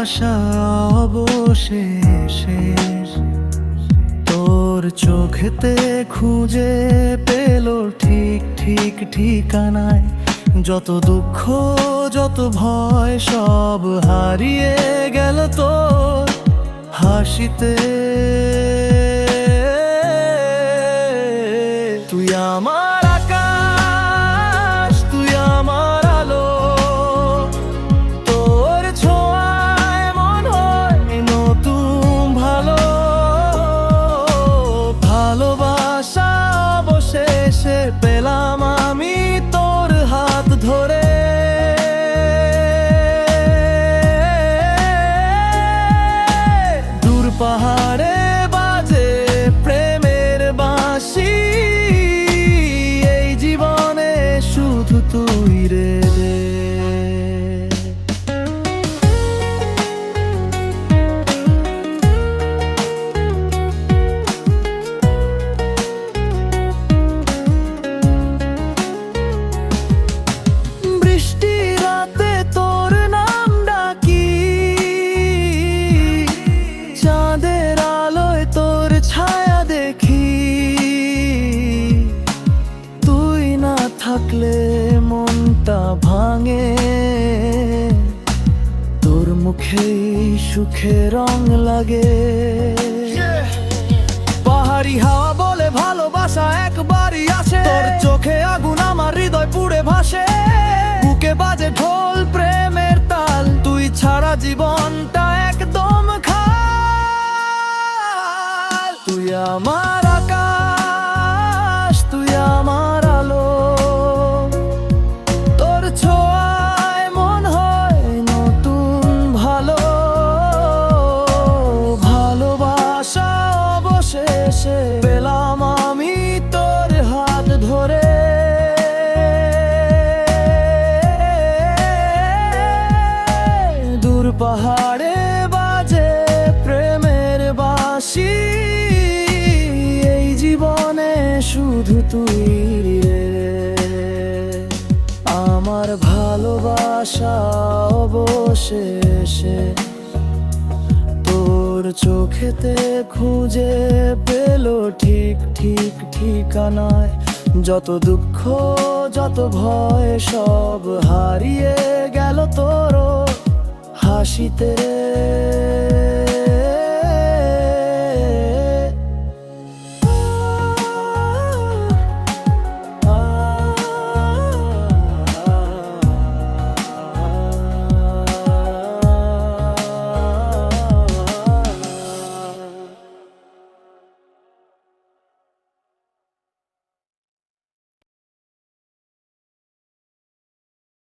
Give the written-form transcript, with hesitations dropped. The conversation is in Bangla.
ভালোবাসা অবশেষে তোর চোখেতে খুঁজে পেল ঠিক ঠিক ঠিকানায়। যত দুঃখ যত ভয় সব হারিয়ে গেল তোর হাসিতে। তুই আমার আকাশ, তুই আমার আলো, তোর ছোঁয়ায় মন হয় নতুন ভালো। ভালোবাসা অবশেষে পেলাম আমি তোর হাত ধরে। দূর পাহাড়ে বাজে প্রেমের বাঁশি, এই জীবনে শুধু তুই রে। বৃষ্টি রাতে তোর নাম ডাকি, চাঁদের আলোয় তোর ছায়া দেখি। তুই না থাকলে মনটা ভাঙে, তোর মুখেই সুখে রং লাগে। পাহাড়ি হাওয়া বলে ভালোবাসা একবারই আসে, তোর চোখে আগুন আমার হৃদয় পুড়ে ভাসে। বুকে বাজে ঢোল প্রেমের তাল, তুই ছাড়া জীবনটা একদম খাল। তুই আমার আকাশ, তুই আমার আলো, তোর ছোঁয়ায় মন হয় নতুন ভালো। ভালোবাসা অবশেষে পেলাম আমি তোর হাত ধরে। দূর পাহাড়ে বাজে প্রেমের বাঁশি, এই জীবনে শুধু তুই রে। আমার ভালোবাসা অবশেষে তোর চোখেতে খুঁজে পেল ঠিক ঠিক ঠিকানায়। যত দুঃখ যত ভয় সব হারিয়ে গেল তোর হাসিতে।